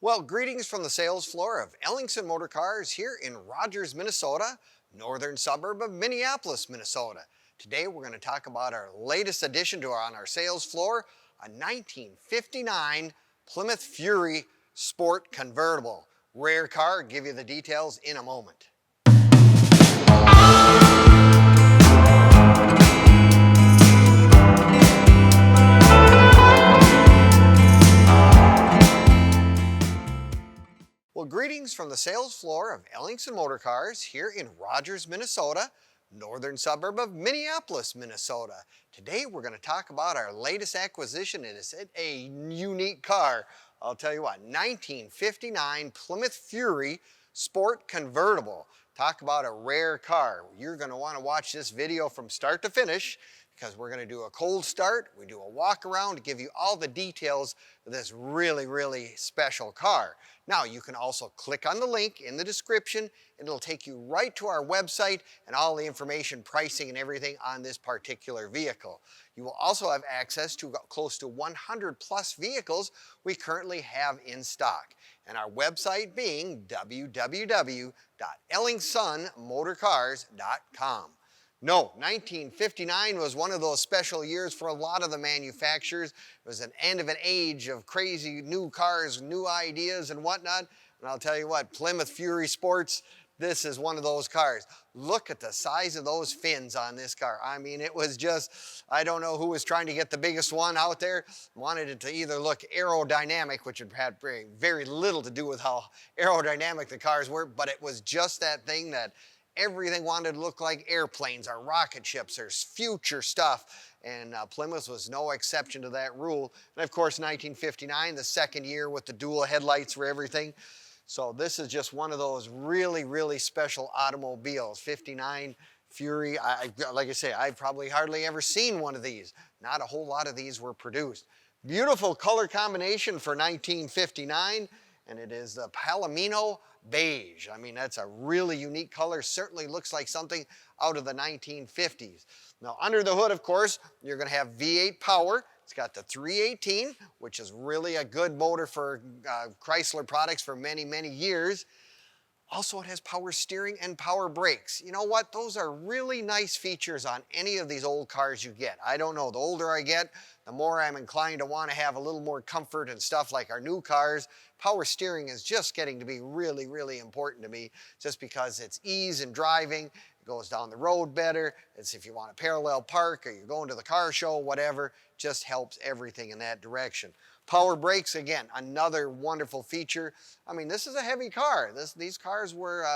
Well, greetings from the sales floor of Ellingson Motorcars here in Rogers, Minnesota, northern suburb of Minneapolis, Minnesota. Today we're going to talk about our latest addition to our sales floor, a 1959 Plymouth Fury Sport Convertible. Rare car, give you the details in a moment. Well, greetings from the sales floor of Ellingson Motorcars here in Rogers, Minnesota, northern suburb of Minneapolis, Minnesota. Today we're going to talk about our latest acquisition. It is a unique car. I'll tell you what, 1959 Plymouth Fury Sport Convertible. Talk about a rare car. You're going to want to watch this video from start to finish because we're going to do a cold start, we do a walk around to give you all the details of this really special car. Now you can also click on the link in the description. It'll take you right to our website and all the information, pricing and everything on this particular vehicle. You will also have access to close to 100 plus vehicles we currently have in stock. And our website being www.ellingsonmotorcars.com. No, 1959 was one of those special years for a lot of the manufacturers. It was an end of an age of crazy new cars, new ideas and whatnot. And I'll tell you what, Plymouth Fury Sports, this is one of those cars. Look at the size of those fins on this car. I mean, it was just, I don't know who was trying to get the biggest one out there. Wanted it to either look aerodynamic, which had very little to do with how aerodynamic the cars were, but it was just that thing that everything wanted to look like airplanes or rocket ships or future stuff, and Plymouth was no exception to that rule. And of course 1959, the second year with the dual headlights for everything. So this is just one of those really special automobiles. 59 Fury, like I say, I've probably hardly ever seen one of these. Not a whole lot of these were produced. Beautiful color combination for 1959, and it is the Palomino Beige. I mean, that's a really unique color. Certainly looks like something out of the 1950s. Now, under the hood, of course, you're going to have V8 power. It's got the 318, which is really a good motor for Chrysler products for many years. Also, it has power steering and power brakes. You know what? Those are really nice features on any of these old cars you get. I don't know, the older I get, the more I'm inclined to want to have a little more comfort and stuff like our new cars. Power steering is just getting to be really important to me, just because it's ease in driving. It goes down the road better. It's if you want to parallel park or you're going to the car show, whatever, just helps everything in that direction. Power brakes, again, another wonderful feature. I mean, this is a heavy car. These cars were,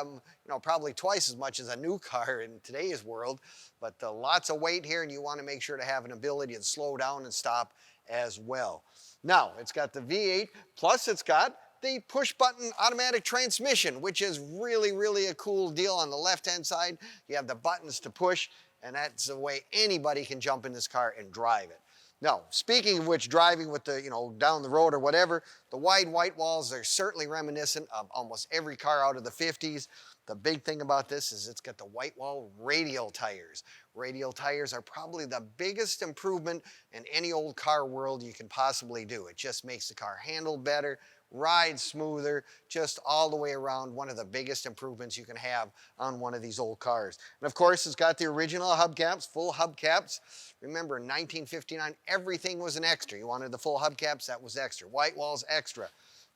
probably twice as much as a new car in today's world, but lots of weight here, and you want to make sure to have an ability to slow down and stop as well. Now, it's got the V8, plus it's got the push-button automatic transmission, which is really a cool deal. On the left-hand side, you have the buttons to push, and that's the way anybody can jump in this car and drive it. Now, speaking of which, driving with the, down the road or whatever, the wide white walls are certainly reminiscent of almost every car out of the 50s. The big thing about this is it's got the white wall radial tires. Radial tires are probably the biggest improvement in any old car world you can possibly do. It just makes the car handle better, ride smoother, just all the way around one of the biggest improvements you can have on one of these old cars. And of course, it's got the original hubcaps, full hubcaps. Remember, in 1959, everything was an extra. You wanted the full hubcaps, that was extra. White walls, extra.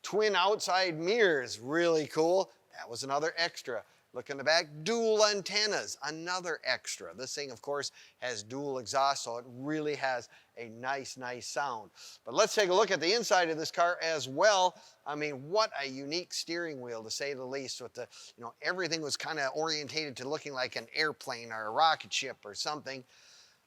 Twin outside mirrors, really cool. That was another extra. Look in the back, dual antennas, another extra. This thing, of course, has dual exhaust, so it really has a nice sound. But let's take a look at the inside of this car as well. I mean, what a unique steering wheel, to say the least, with the, everything was kind of orientated to looking like an airplane or a rocket ship or something.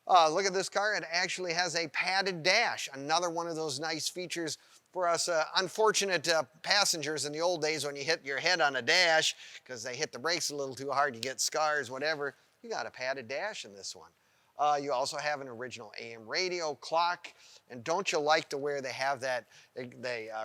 Look at this car, it actually has a padded dash, another one of those nice features for us unfortunate passengers in the old days. When you hit your head on a dash because they hit the brakes a little too hard, you get scars, whatever. You got a padded dash in this one. You also have an original AM radio, clock, and don't you like the way they have that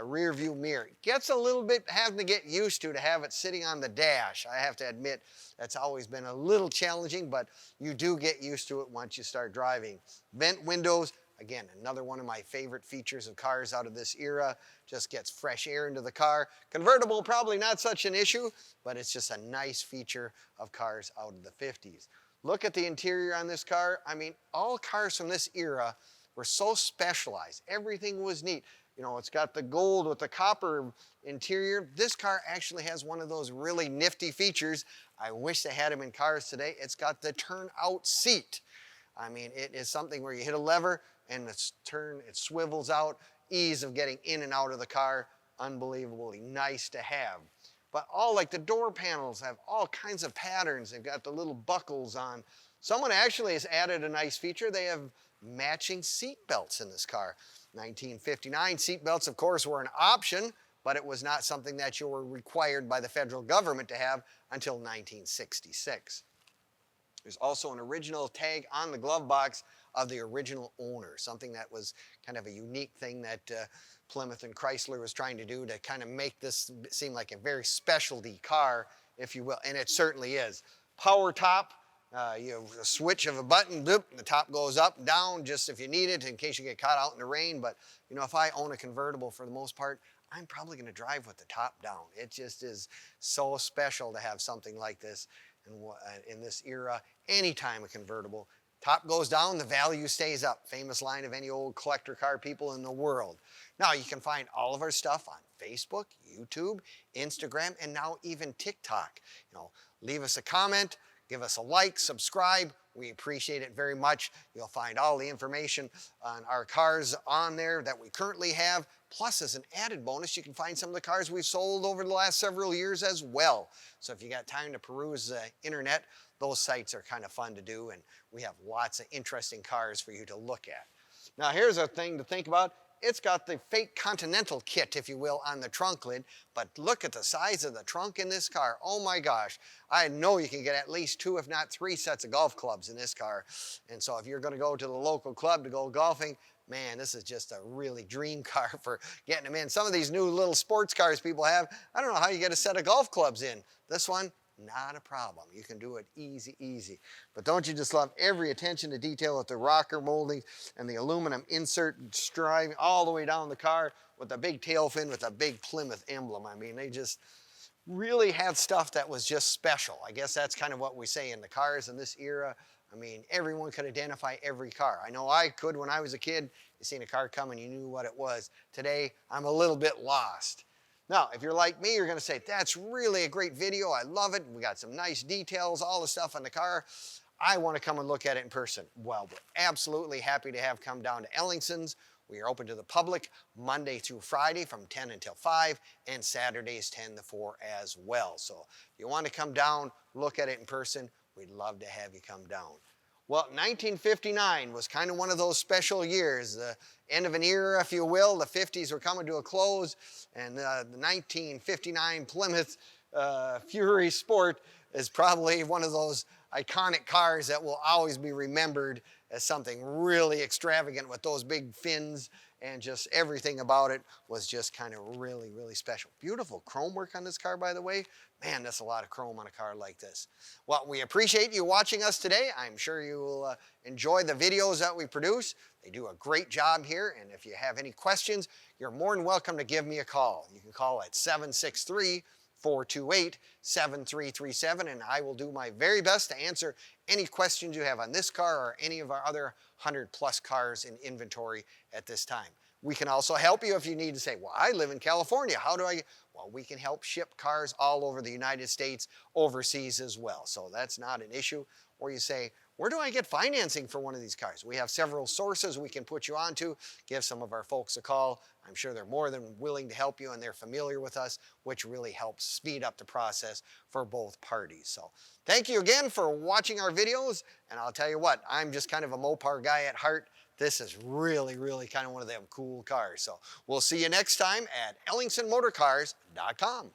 rear view mirror? It gets a little bit, having to get used to have it sitting on the dash. I have to admit, that's always been a little challenging, but you do get used to it once you start driving. Vent windows, Again, another one of my favorite features of cars out of this era. Just gets fresh air into the car. Convertible, probably not such an issue, but it's just a nice feature of cars out of the 50s. Look at the interior on this car. I mean, all cars from this era were so specialized. Everything was neat. You know, it's got the gold with the copper interior. This car actually has one of those really nifty features. I wish they had them in cars today. It's got the turn-out seat. I mean, it is something where you hit a lever and it swivels out. Ease of getting in and out of the car, unbelievably nice to have. But all like the door panels have all kinds of patterns. They've got the little buckles on. Someone actually has added a nice feature. They have matching seat belts in this car. 1959 seat belts, of course, were an option, but it was not something that you were required by the federal government to have until 1966. There's also an original tag on the glove box of the original owner, something that was kind of a unique thing that Plymouth and Chrysler was trying to do to kind of make this seem like a very specialty car, if you will, and it certainly is. Power top, you have a switch of a button, boop, and the top goes up and down just if you need it in case you get caught out in the rain. But, you know, if I own a convertible for the most part, I'm probably going to drive with the top down. It just is so special to have something like this in this era. Anytime a convertible, top goes down, the value stays up. Famous line of any old collector car people in the world. Now you can find all of our stuff on Facebook, YouTube, Instagram, and now even TikTok. You know, leave us a comment, give us a like, subscribe. We appreciate it very much. You'll find all the information on our cars on there that we currently have. Plus, as an added bonus, you can find some of the cars we've sold over the last several years as well. So if you got time to peruse the internet, those sites are kind of fun to do, and we have lots of interesting cars for you to look at. Now, here's a thing to think about. It's got the fake Continental kit, if you will, on the trunk lid, but look at the size of the trunk in this car. Oh my gosh. I know you can get at least 2, if not 3 sets of golf clubs in this car. And so if you're going to go to the local club to go golfing, man, this is just a really dream car for getting them in. Some of these new little sports cars people have, I don't know how you get a set of golf clubs in. This one, not a problem. You can do it easy, easy. But don't you just love every attention to detail with the rocker molding and the aluminum insert driving all the way down the car with a big tail fin with a big Plymouth emblem. I mean, they just really had stuff that was just special. I guess that's kind of what we say in the cars in this era. I mean, everyone could identify every car. I know I could when I was a kid. You seen a car coming, you knew what it was. Today, I'm a little bit lost. Now, if you're like me, you're going to say, that's really a great video. I love it. We got some nice details, all the stuff on the car. I want to come and look at it in person. Well, we're absolutely happy to have come down to Ellingson's. We are open to the public Monday through Friday from 10 until 5 and Saturdays 10 to 4 as well. So if you want to come down, look at it in person, we'd love to have you come down. Well, 1959 was kind of one of those special years, the end of an era, if you will. The 50s were coming to a close, and the 1959 Plymouth Fury Sport is probably one of those iconic cars that will always be remembered as something really extravagant with those big fins, and just everything about it was just kind of really, really special. Beautiful chrome work on this car, by the way. Man, that's a lot of chrome on a car like this. Well, we appreciate you watching us today. I'm sure you will enjoy the videos that we produce. They do a great job here, and if you have any questions, you're more than welcome to give me a call. You can call at 763-428-7337, and I will do my very best to answer any questions you have on this car or any of our other 100-plus cars in inventory at this time. We can also help you if you need to say, well, I live in California. How do I? Well, we can help ship cars all over the United States, overseas as well. So that's not an issue. Or you say, where do I get financing for one of these cars? We have several sources we can put you on to. Give some of our folks a call. I'm sure they're more than willing to help you, and they're familiar with us, which really helps speed up the process for both parties. So thank you again for watching our videos. And I'll tell you what, I'm just kind of a Mopar guy at heart. This is really, really kind of one of them cool cars. So we'll see you next time at EllingsonMotorcars.com.